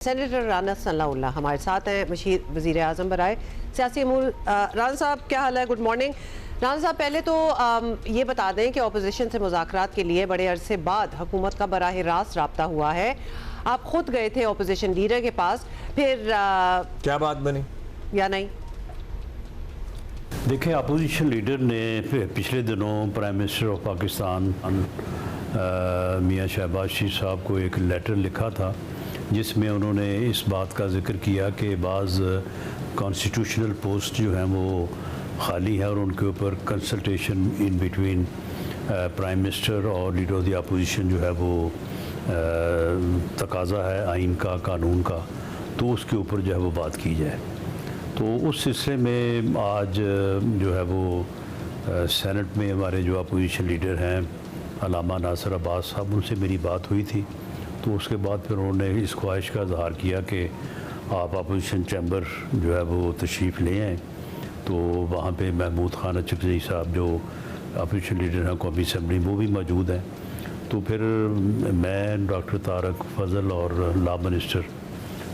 Senator Rana Sanaullah हमारे साथ हैं, मशीर वज़ीर आज़म बराए सियासी अमूर। राना साहब क्या हाल है? Good morning. राना साहब पहले तो ये बता दें कि अपोजिशन से मुज़ाकरात के लिए बड़े अरसे बाद हुकूमत का बराह रास्त रब्ता हुआ है। आप खुद गए थे अपोजिशन लीडर के पास, फिर क्या बात बनी या नहीं? देखें, अपोजिशन लीडर ने पिछले दिनों प्राइम मिनिस्टर ऑफ पाकिस्तान मियां शहबाज शरीफ साहब को एक लेटर लिखा था जिसमें उन्होंने इस बात का जिक्र किया कि बाज़ कॉन्स्टिट्यूशनल पोस्ट जो हैं वो खाली है और उनके ऊपर consultation in between prime minister और लीडर ऑफ द अपोजिशन जो है वो तकाजा है आइन का, कानून का, तो उसके ऊपर जो है वो बात की जाए। तो उस सिलसिले में आज जो है वो सेनेट में हमारे जो अपोजिशन लीडर हैं अल्लामा नासिर अब्बास साहब, उनसे मेरी बात हुई थी। तो उसके बाद फिर उन्होंने इस ख्वाहिश का इजहार किया कि आप अपोजिशन चैम्बर जो है वो तशरीफ़ ले आएँ। तो वहाँ पे महमूद खान अचकज़ई साहब जो अपोजिशन लीडर हैं कौमी असम्बली, वो भी मौजूद हैं। तो फिर मैं, डॉक्टर तारक फजल और लॉ मिनिस्टर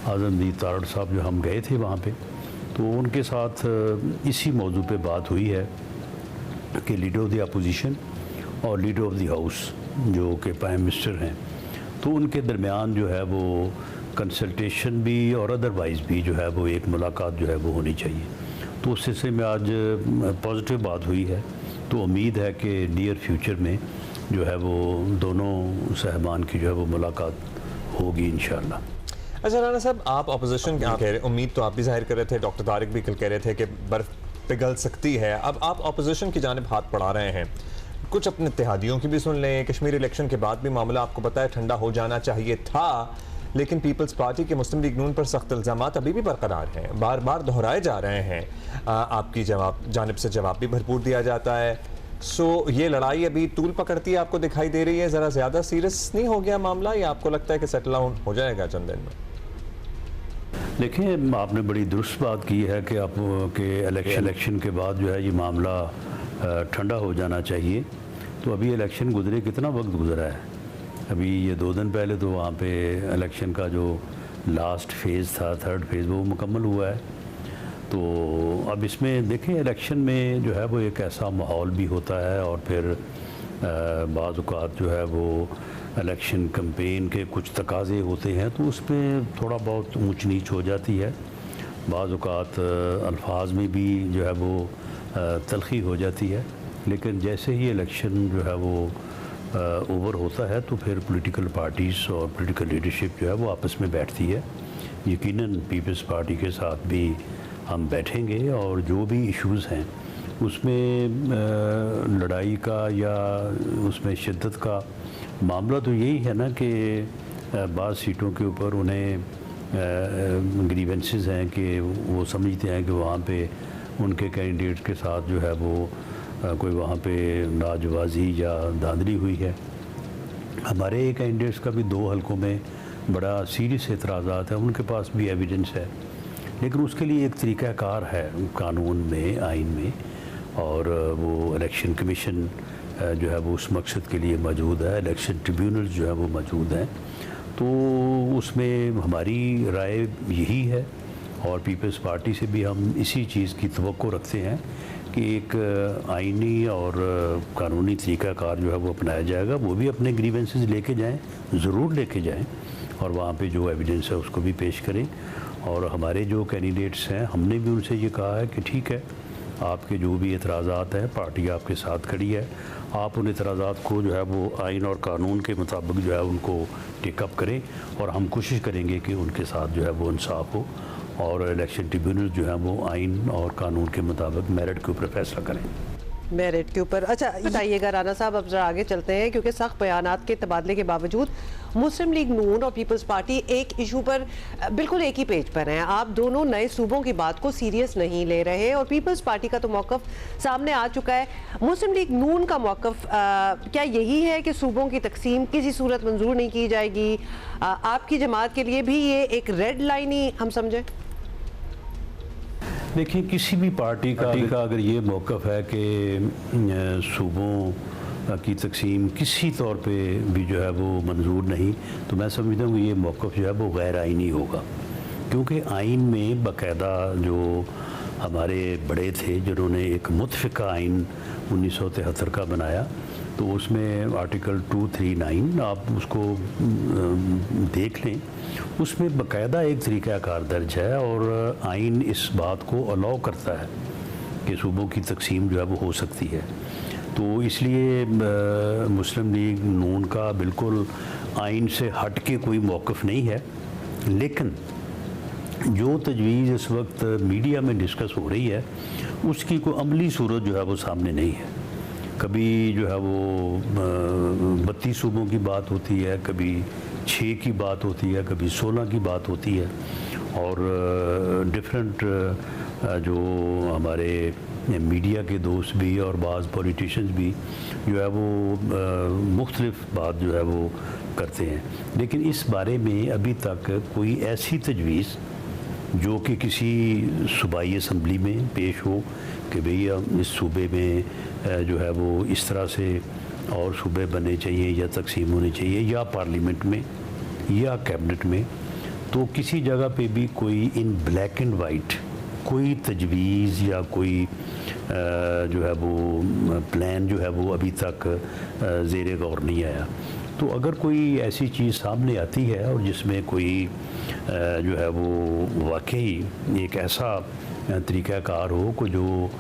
आज़मदीन तारड़ साहब जो हम गए थे वहाँ पे, तो उनके साथ इसी मौजू पे बात हुई है कि लीडर ऑफ द अपोजिशन और लीडर ऑफ द हाउस जो कि प्राइम मिनिस्टर हैं, तो उनके दरमियान जो है वो कंसल्टेशन भी और अदरवाइज़ भी जो है वो एक मुलाकात जो है वो होनी चाहिए। तो उस सिलसिले में आज पॉजिटिव बात हुई है। तो उम्मीद है कि नियर फ्यूचर में जो है वो दोनों साहबान की जो है वो मुलाकात होगी इंशाअल्लाह। अच्छा राना साहब, आप अपोजिशन कह रहे, उम्मीद तो आप भी जाहिर कर रहे थे, डॉक्टर तारिक भी कल कह रहे थे कि बर्फ़ पिघल सकती है। अब आप अपोजिशन की जानिब हाथ बढ़ा रहे हैं, कुछ अपने इत्तेहादियों की भी सुन लें। कश्मीर इलेक्शन के बाद भी मामला आपको पता है ठंडा हो जाना चाहिए था, लेकिन पीपल्स पार्टी के मुस्लिम लीग नून पर सख्त इल्ज़ामात अभी भी बरकरार हैं, बार बार दोहराए जा रहे हैं। आपकी जानिब से जवाब भी भरपूर दिया जाता है। सो ये लड़ाई अभी तूल पकड़ती है, आपको दिखाई दे रही है ज़रा ज़्यादा सीरियस नहीं हो गया मामला, या आपको लगता है कि सेटल डाउन हो जाएगा चंद दिन में? देखिए, आपने बड़ी दुरुस्त बात की है कि आप के इलेक्शन के बाद जो है ये मामला ठंडा हो जाना चाहिए। तो अभी इलेक्शन गुजरे, कितना वक्त गुजरा है? अभी ये 2 दिन पहले तो वहाँ पे इलेक्शन का जो लास्ट फेज़ था, थर्ड फेज़, वो मुकम्मल हुआ है। तो अब इसमें देखें, इलेक्शन में जो है वो एक ऐसा माहौल भी होता है और फिर बाज़ औक़ात जो है वो इलेक्शन कैंपेन के कुछ तकाज़े होते हैं, तो उसमें थोड़ा बहुत ऊंच नीच हो जाती है। बाज़ औक़ात अल्फाज में भी जो है वो तलख़ी हो जाती है। लेकिन जैसे ही इलेक्शन जो है वो ओवर होता है तो फिर पॉलिटिकल पार्टीज़ और पॉलिटिकल लीडरशिप जो है वो आपस में बैठती है। यकीनन पीपल्स पार्टी के साथ भी हम बैठेंगे और जो भी इश्यूज़ हैं उसमें लड़ाई का या उसमें शिद्दत का मामला तो यही है ना कि बाज़ सीटों के ऊपर उन्हें ग्रीवेंसेस हैं कि वो समझते हैं कि वहाँ पे उनके कैंडिडेट के साथ जो है वो कोई वहाँ पे नाजवाजी या धांधली हुई है। हमारे कैंडिडेट्स का भी 2 हलकों में बड़ा सीरियस एतराज़ात है, उनके पास भी एविडेंस है, लेकिन उसके लिए एक तरीक़ाकार है कानून में, आइन में, और वो इलेक्शन कमीशन जो है वो उस मकसद के लिए मौजूद है, इलेक्शन ट्रिब्यूनल जो है वो मौजूद हैं। तो उसमें हमारी राय यही है और पीपल्स पार्टी से भी हम इसी चीज़ की तवक्को रखते हैं कि एक आइनी और कानूनी तरीक़ाकार जो है वो अपनाया जाएगा। वो भी अपने ग्रीवेंसेस लेके जाएं, ज़रूर लेके जाएं, और वहाँ पे जो एविडेंस है उसको भी पेश करें। और हमारे जो कैंडिडेट्स हैं, हमने भी उनसे ये कहा है कि ठीक है, आपके जो भी एतराज़ात हैं, पार्टी आपके साथ खड़ी है, आप उन एतराज़ात को जो है वो आइन और कानून के मुताबिक जो है उनको टेकअप करें, और हम कोशिश करेंगे कि उनके साथ जो है वो इंसाफ हो और इलेक्शन ट्रिब्यूनल जो है वो आइन और कानून के मुताबिक मेरिट के ऊपर फैसला करें। मेरिट के ऊपर। अच्छा बताइएगा राना साहब, अब जरा आगे चलते हैं, क्योंकि सख्त बयानात के तबादले के बावजूद मुस्लिम लीग नून और पीपल्स पार्टी एक इशू पर बिल्कुल एक ही पेज पर हैं। आप दोनों नए सूबों की बात को सीरियस नहीं ले रहे, और पीपल्स पार्टी का तो मौक़िफ़ सामने आ चुका है। मुस्लिम लीग नून का मौक़िफ़ क्या यही है कि सूबों की तकसीम किसी सूरत मंजूर नहीं की जाएगी? आपकी जमात के लिए भी ये एक रेड लाइन ही हम समझें? देखिए, किसी भी पार्टी का अगर ये मौक़िफ़ है कि सूबों की तकसीम किसी तौर पे भी जो है वो मंजूर नहीं, तो मैं समझता हूँ कि ये मौक़िफ़ जो है वो गैर आइनी होगा, क्योंकि आइन में बाकायदा जो हमारे बड़े थे जिन्होंने एक मुतफ़िक़ा आइन 1973 का बनाया, तो उसमें आर्टिकल 239 आप उसको देख लें, उसमें बाकायदा एक तरीक़ाकार दर्ज है और आइन इस बात को अलाउ करता है कि सूबों की तकसीम जो है वो हो सकती है। तो इसलिए मुस्लिम लीग नून का बिल्कुल आइन से हट के कोई मौक़िफ़ नहीं है, लेकिन जो तजवीज़ इस वक्त मीडिया में डिस्कस हो रही है उसकी कोई अमली सूरत जो है वो सामने नहीं है। कभी जो है वो 32 सूबों की बात होती है, कभी 6 की बात होती है, कभी 16 की बात होती है, और डिफरेंट जो हमारे मीडिया के दोस्त भी और बाज़ पॉलिटिशियंस भी जो है वो मुख्तलिफ बात जो है वो करते हैं। लेकिन इस बारे में अभी तक कोई ऐसी तजवीज़ जो कि किसी सूबाई असम्बली में पेश हो कि भैया इस सूबे में जो है वो इस तरह से और सूबे बनने चाहिए या तकसीम होनी चाहिए, या पार्लियामेंट में या कैबिनेट में, तो किसी जगह पे भी कोई इन ब्लैक एंड वाइट कोई तजवीज़ या कोई जो है वो प्लान जो है वो अभी तक ज़ेरे गौर नहीं आया। तो अगर कोई ऐसी चीज़ सामने आती है और जिसमें कोई जो है वो वाकई एक ऐसा तरीक़ाकार हो को जो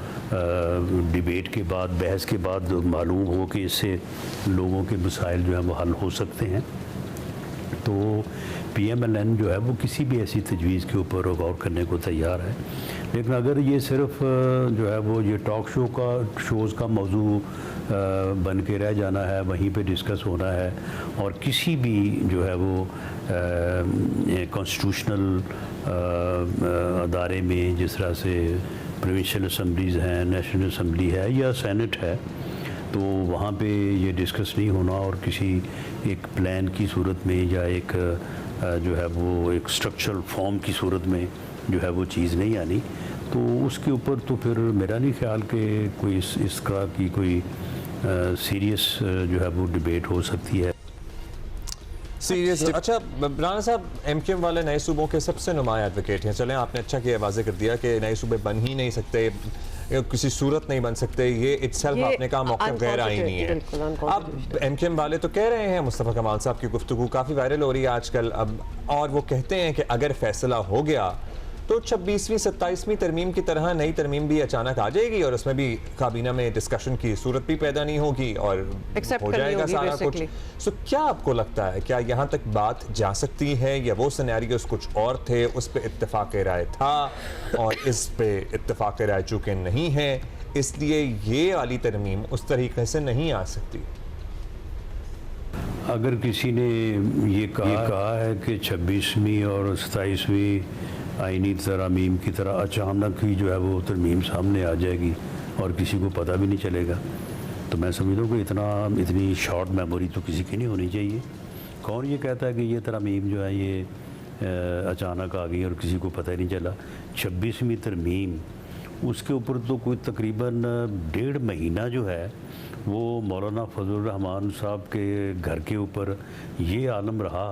डिबेट के बाद, बहस के बाद मालूम हो कि इससे लोगों के मसाइल जो है वो हल हो सकते हैं, तो PMLN जो है वो किसी भी ऐसी तजवीज़ के ऊपर गौर करने को तैयार है। लेकिन अगर ये सिर्फ जो है वो ये टॉक शोज़ का मौजू बन के रह जाना है, वहीं पे डिस्कस होना है, और किसी भी जो है वो कॉन्स्टिट्यूशनल अदारे में जिस तरह से प्रोविंशियल असम्बलीज़ हैं, नेशनल असम्बली है या सेनेट है, तो वहाँ पे ये डिस्कस नहीं होना और किसी एक प्लान की सूरत में या एक जो है वो एक स्ट्रक्चरल फॉर्म की सूरत में जो है वो चीज़ नहीं आनी, तो उसके ऊपर तो फिर मेरा नहीं ख्याल कि कोई इस तरह की कोई सीरियस जो है वो डिबेट हो सकती है। सीरियस। अच्छा राना साहब, MQM वाले नए सूबों के सबसे नुमाया एडवोकेट हैं। चलें, आपने अच्छा किया, वाज़े कर दिया कि नए सूबे बन ही नहीं सकते, किसी सूरत नहीं बन सकते, ये इट्सेल्फ आपने कहा मौक़िफ़ गैर आईनी है। अब MQM वाले तो कह रहे हैं, मुस्तफ़ा कमाल साहब की गुफ्तगू काफ़ी वायरल हो रही है आजकल अब, और वो कहते हैं कि अगर फैसला हो गया तो 26वीं 27वीं तरमीम की तरह नई तरमीम भी अचानक आ जाएगी और उसमें भी काबीना में डिस्कशन की सूरत भी पैदा नहीं होगी और हो जाएगा सारा कुछ। सो क्या आपको लगता है, क्या यहाँ तक बात जा सकती है, या वो सिनेरियोस कुछ और थे, उस पर इत्तेफाक राय था और इस पे इत्तेफाक राय चूँकि नहीं है इसलिए ये वाली तरमीम उस तरीके से नहीं आ सकती? अगर किसी ने ये कहा है कि 26वीं और 27वीं आइनी तरमीम की तरह अचानक ही जो है वो तरमीम सामने आ जाएगी और किसी को पता भी नहीं चलेगा, तो मैं समझता हूँ कि इतनी शॉर्ट मेमोरी तो किसी की नहीं होनी चाहिए। कौन ये कहता है कि ये तरमीम जो है ये अचानक आ गई और किसी को पता ही नहीं चला? 26वीं तरमीम, उसके ऊपर तो कोई तकरीबन 1.5 महीना जो है वो मौलाना फजल रहमान साहब के घर के ऊपर ये आलम रहा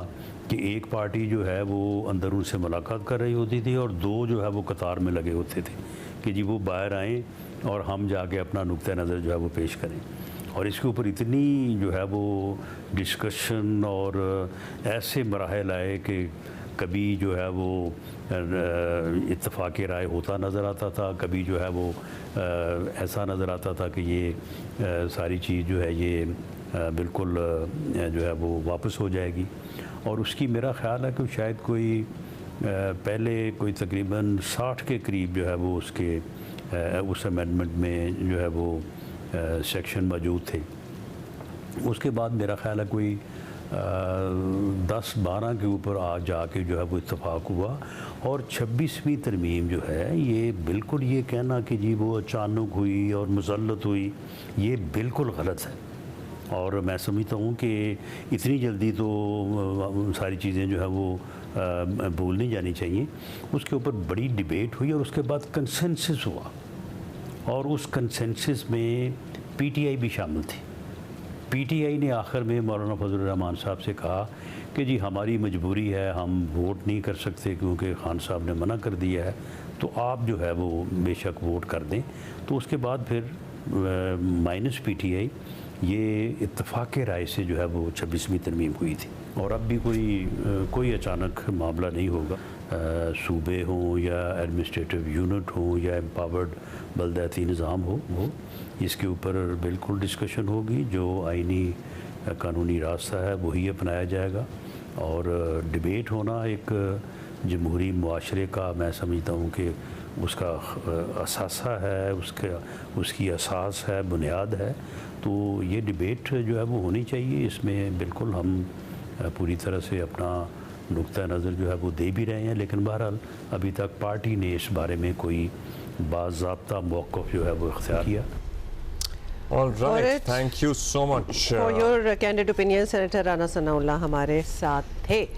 कि एक पार्टी जो है वो अंदर उनसे मुलाकात कर रही होती थी और दो जो है वो कतार में लगे होते थे कि जी वो बाहर आएँ और हम जाके अपना नुक्ता नज़र जो है वो पेश करें। और इसके ऊपर इतनी जो है वो डिस्कशन और ऐसे मराहल आए कि कभी जो है वो इत्तेफाक राय होता नज़र आता था, कभी जो है वो ऐसा नज़र आता था कि ये सारी चीज़ जो है ये बिल्कुल जो है वो वापस हो जाएगी। और उसकी मेरा ख़्याल है कि शायद कोई पहले कोई तकरीबन 60 के करीब जो है वो उसके उस अमेंडमेंट में जो है वो सेक्शन मौजूद थे। उसके बाद मेरा ख़्याल है कोई 10-12 के ऊपर आ जाके जो है वो इत्तेफाक हुआ। और 26वीं तरमीम जो है ये बिल्कुल, ये कहना कि जी वो अचानक हुई और मुसल्लत हुई, ये बिल्कुल गलत है। और मैं समझता हूँ कि इतनी जल्दी तो सारी चीज़ें जो है वो भूल नहीं जानी चाहिए। उसके ऊपर बड़ी डिबेट हुई और उसके बाद कंसेंसस हुआ और उस कंसेंसस में PTI भी शामिल थी। पीटीआई ने आखिर में मौलाना फजलुर रहमान साहब से कहा कि जी हमारी मजबूरी है, हम वोट नहीं कर सकते क्योंकि खान साहब ने मना कर दिया है, तो आप जो है वो बेशक वोट कर दें। तो उसके बाद फिर माइनस पीटीआई ये इत्तफाक राय से जो है वो 26वीं तरमीम हुई थी। और अब भी कोई अचानक मामला नहीं होगा। सूबे हों या एडमिनिस्ट्रेटिव यूनिट हो या एम्पावर्ड बलदयाती निज़ाम हो, वो इसके ऊपर बिल्कुल डिस्कशन होगी। जो आइनी कानूनी रास्ता है वही अपनाया जाएगा। और डिबेट होना एक जमहूरी मुआशरे का, मैं समझता हूँ कि उसका असासा है, उसकी असास है, बुनियाद है। तो ये डिबेट जो है वो होनी चाहिए। इसमें बिल्कुल हम पूरी तरह से अपना नुक्ता नज़र जो है वो दे भी रहे हैं, लेकिन बहरहाल अभी तक पार्टी ने इस बारे में कोई बाज़ाब्ता मौक़िफ़ जो है वो इख्तियार किया। All right, Alright. thank you so much. For your candid opinion, Senator Rana Sanaullah हमारे साथ थे।